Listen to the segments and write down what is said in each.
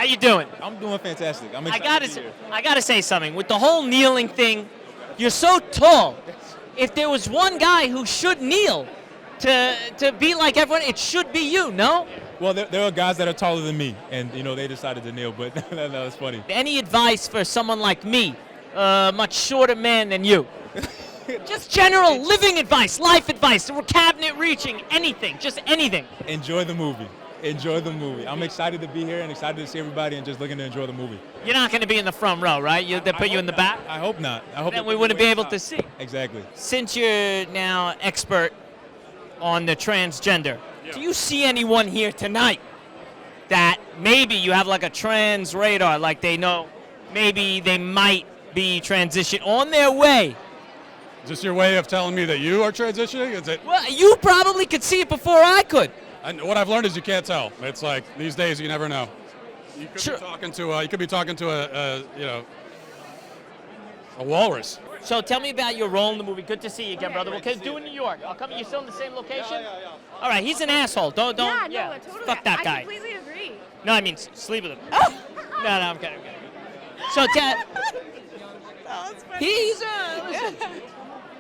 you doing? I'm doing fantastic. I'm excited to be here. I gotta say something. With the whole kneeling thing, you're so tall. If there was one guy who should kneel to be like everyone, it should be you, no? Well, there are guys that are taller than me, and they decided to kneel, but that was funny. Any advice for someone like me, much shorter man than you? Just general living advice, life advice, cabinet reaching, anything, just anything. Enjoy the movie. Enjoy the movie. I'm excited to be here and excited to see everybody and just looking to enjoy the movie. You're not going to be in the front row, right? They put you in the back? I hope not. I hope then we wouldn't be able to see. Exactly. Since you're now expert on the transgender, do you see anyone here tonight that maybe you have like a trans radar, like they know maybe they might be transitioned on their way? Is this your way of telling me that you are transitioning? Is it? Well, you probably could see it before I could. And what I've learned is you can't tell. It's like these days you never know. You could Sure. be talking to a walrus. So tell me about your role in the movie. Good to see you again, brother. Okay, do in New York. I'll come. You still in the same location? Yeah. All right, he's an asshole. Don't. Totally. Fuck that guy. I completely agree. No, I mean sleep with him. No, I'm kidding. So he's listen.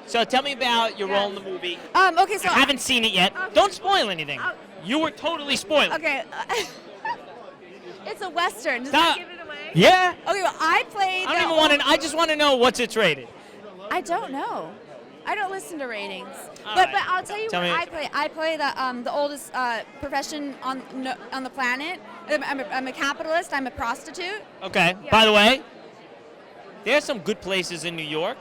So tell me about your role in the movie. Okay, so I haven't seen it yet. Okay. Don't spoil anything. You were totally spoiled. Okay. It's a Western. Does Stop. that give it away? Yeah. Okay, well, I played. I don't even want to. I just want to know what's it's rated. I don't know. I don't listen to ratings. All But right. I'll tell you Tell what me. I play. I play the oldest profession on the planet. I'm a capitalist. I'm a prostitute. Okay. Yeah. By the way, there's some good places in New York.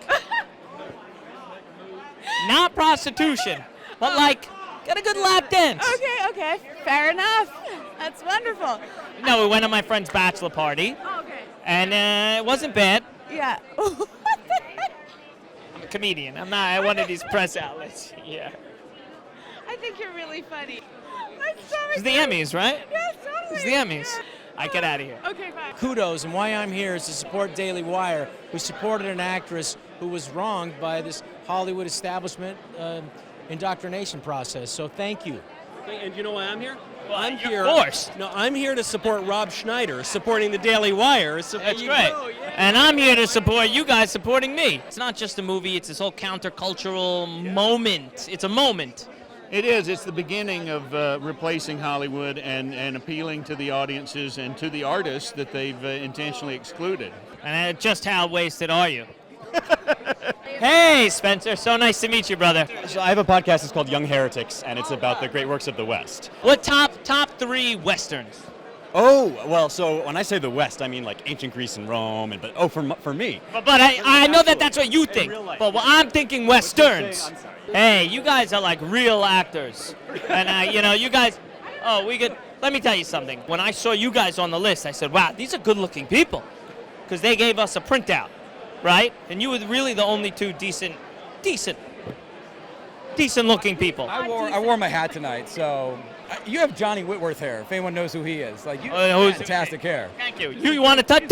Not prostitution, but like get a good lap dance. Okay. Fair enough. That's wonderful. No, we went to my friend's bachelor party, Oh, okay. and it wasn't bad. Yeah. I'm a comedian. I'm not at one of these press outlets. Yeah. I think you're really funny. That's so It's the Emmys, right? Yes, totally. It's the Emmys. I get out of here. Okay, bye. Kudos, and why I'm here is to support Daily Wire, who supported an actress who was wronged by this Hollywood establishment indoctrination process. So thank you. And you know why I'm here? Well, I'm of here. course. No, I'm here to support Rob Schneider, supporting the Daily Wire. So That's there you great. go, yeah. And I'm here to support you guys supporting me. It's not just a movie, it's this whole countercultural moment. It's a moment. It is. It's the beginning of replacing Hollywood and appealing to the audiences and to the artists that they've intentionally excluded. And just how wasted are you? Hey, Spencer. So nice to meet you, brother. So I have a podcast. It's called Young Heretics, and it's about the great works of the West. What top 3 westerns? Oh, well, so when I say the West, I mean like ancient Greece and Rome, for me. But I know that's what you think. real life. But I'm thinking westerns. I'm sorry. Hey, you guys are like real actors. And, you guys, let me tell you something. When I saw you guys on the list, I said, wow, these are good-looking people. Because they gave us a printout, right? And you were really the only two decent-looking people. I wore my hat tonight, so you have Johnny Whitworth hair. If anyone knows who he is, like you who's- have fantastic hair. Thank you. You want to touch it?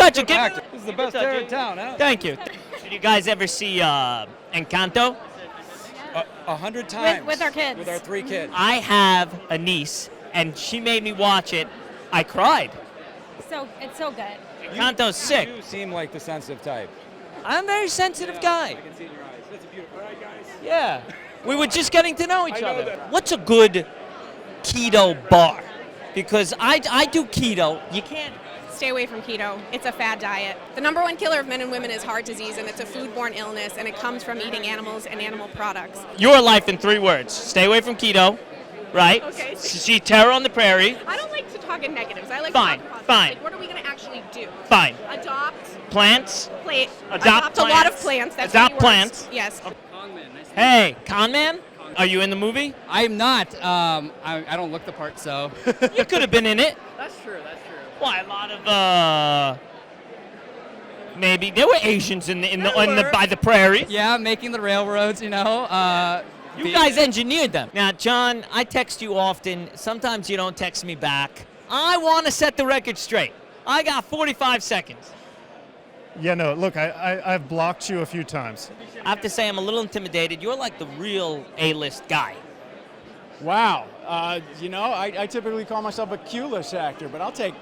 This is the best hair in town, huh? Thank you. Did you guys ever see Encanto? 100 times With our kids. With our 3 kids. I have a niece, and she made me watch it. I cried. So it's so good. Encanto's sick. You seem like the sensitive type. I'm a very sensitive guy. I can see in your eyes. That's a beautiful. All right, guys. Yeah. We were just getting to know each other. What's a good keto bar? Because I do keto. You can't. Stay away from keto. It's a fad diet. The number one killer of men and women is heart disease, and it's a foodborne illness, and it comes from eating animals and animal products. Your life in 3 words. Stay away from keto, right? Okay. See terror on the prairie. I don't like to talk in negatives. I like Fine, to talk positive. fine. Like, what are we going to actually do? Fine. Adopt Plants. adopt a lot of plants. That's Adopt many words. plants. Yes. Hey, con man? Are you in the movie? I'm not. I don't look the part, so. You could have been in it. That's true. Why, a lot of maybe there were Asians by the prairie. Yeah, making the railroads, You guys engineered them. Now, John, I text you often. Sometimes you don't text me back. I want to set the record straight. I got 45 seconds. Yeah, no, look, I've blocked you a few times. I have to say I'm a little intimidated. You're like the real A-list guy. Wow. I typically call myself a Q-list actor, but I'll take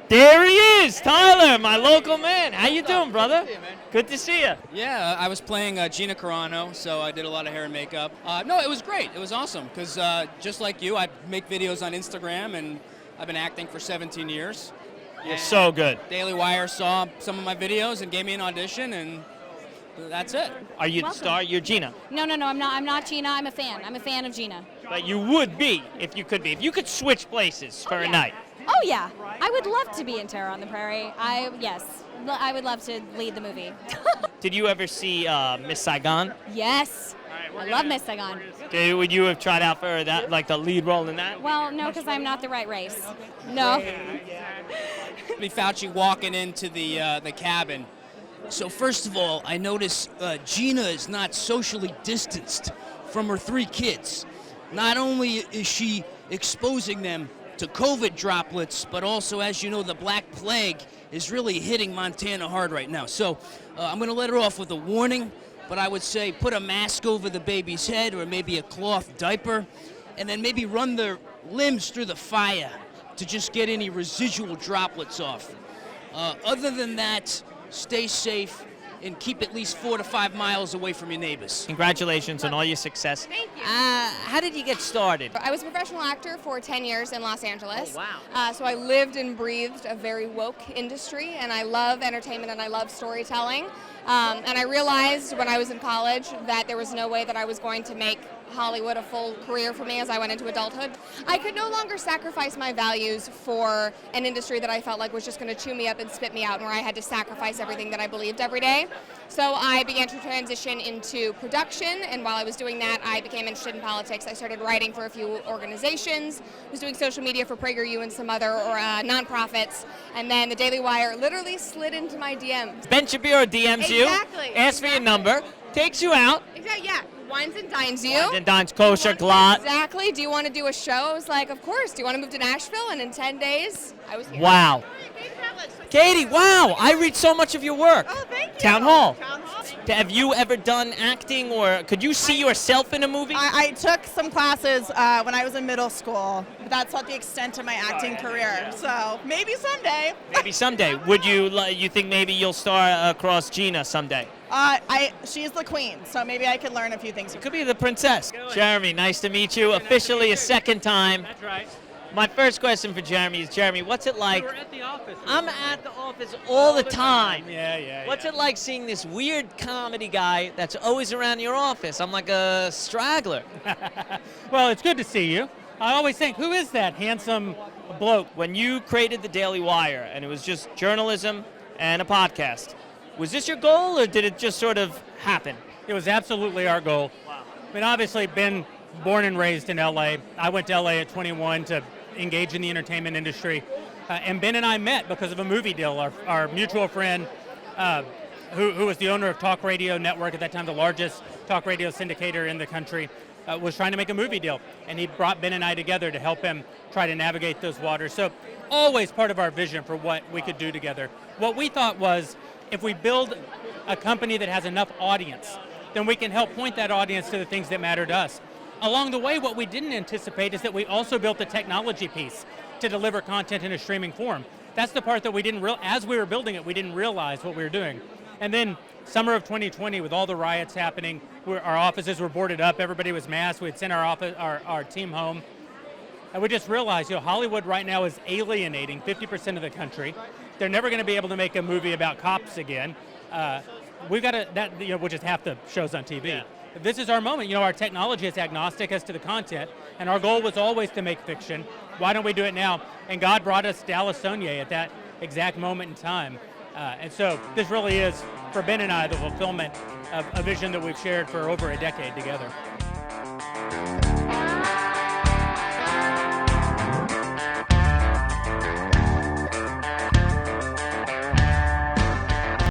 There he is, Tyler, my local man. How you doing, brother? Good to see you. Yeah, I was playing Gina Carano, so I did a lot of hair and makeup. No, it was great. It was awesome because just like you, I make videos on Instagram, and I've been acting for 17 years. You're so good. Daily Wire saw some of my videos and gave me an audition, and that's it. Are you the star? You're Gina. No, I'm not Gina. I'm a fan. I'm a fan of Gina. But you would be if you could be. If you could switch places for a night. Oh yeah, I would love to be in Terror on the Prairie. Yes, I would love to lead the movie. Did you ever see Miss Saigon? Yes, I love Miss Saigon. Would you have tried out for that, like the lead role in that? Well, no, because I'm not the right race. No. Fauci walking into the cabin. So first of all, I notice Gina is not socially distanced from her 3 kids. Not only is she exposing them to COVID droplets, but also, as you know, the Black Plague is really hitting Montana hard right now. So I'm going to let her off with a warning, but I would say put a mask over the baby's head or maybe a cloth diaper, and then maybe run their limbs through the fire to just get any residual droplets off. Other than that, stay safe and keep at least 4 to 5 miles away from your neighbors. Congratulations on all your success. Thank you. How did you get started? I was a professional actor for 10 years in Los Angeles. Oh, wow. So I lived and breathed a very woke industry, and I love entertainment and I love storytelling. And I realized when I was in college that there was no way that I was going to make Hollywood a full career for me as I went into adulthood. I could no longer sacrifice my values for an industry that I felt like was just going to chew me up and spit me out, and where I had to sacrifice everything that I believed every day. So I began to transition into production, and while I was doing that, I became interested in politics. I started writing for a few organizations, was doing social media for Prairie and some other nonprofits, and then the Daily Wire literally slid into my DMs. Ben Shapiro DMs you, asks for your number, takes you out. Exactly, yeah. Wines and dines you. Wines and dines, kosher, glot. Exactly. Do you want to do a show? I was like, of course. Do you want to move to Nashville? And in 10 days, I was here. Wow. Katie, wow. I read so much of your work. Oh, thank you. Town Hall. Have you ever done acting, or could you see yourself in a movie? I took some classes when I was in middle school, but that's not the extent of my acting career. So maybe someday. Maybe someday. Would you think maybe you'll star across Gina someday? She's the queen, so maybe I could learn a few things. Could be the princess. Jeremy, nice to meet you. Officially a second time. That's right. My first question for Jeremy is, Jeremy, what's it like? We're at the office. I'm at the office all the time. Yeah. What's it like seeing this weird comedy guy that's always around your office? I'm like a straggler. Well, it's good to see you. I always think, who is that handsome bloke? When you created the Daily Wire and it was just journalism and a podcast, was this your goal, or did it just sort of happen? It was absolutely our goal. Wow. I mean, obviously, been born and raised in L.A. I went to L.A. at 21 to engage in the entertainment industry. And Ben and I met because of a movie deal. Our mutual friend, who was the owner of Talk Radio Network, at that time the largest talk radio syndicator in the country, was trying to make a movie deal. And he brought Ben and I together to help him try to navigate those waters. So always part of our vision for what we could do together. What we thought was, if we build a company that has enough audience, then we can help point that audience to the things that matter to us. Along the way, what we didn't anticipate is that we also built the technology piece to deliver content in a streaming form. That's the part that we didn't as we were building it, we didn't realize what we were doing. And then summer of 2020, with all the riots happening, our offices were boarded up, everybody was masked, we'd sent our team home. And we just realized, Hollywood right now is alienating 50% of the country. They're never going to be able to make a movie about cops again. We've got which is half the shows on TV. Yeah. This is our moment. Our technology is agnostic as to the content, and our goal was always to make fiction. Why don't we do it now? And God brought us Dallas Sonye at that exact moment in time. And so this really is, for Ben and I, the fulfillment of a vision that we've shared for over a decade together.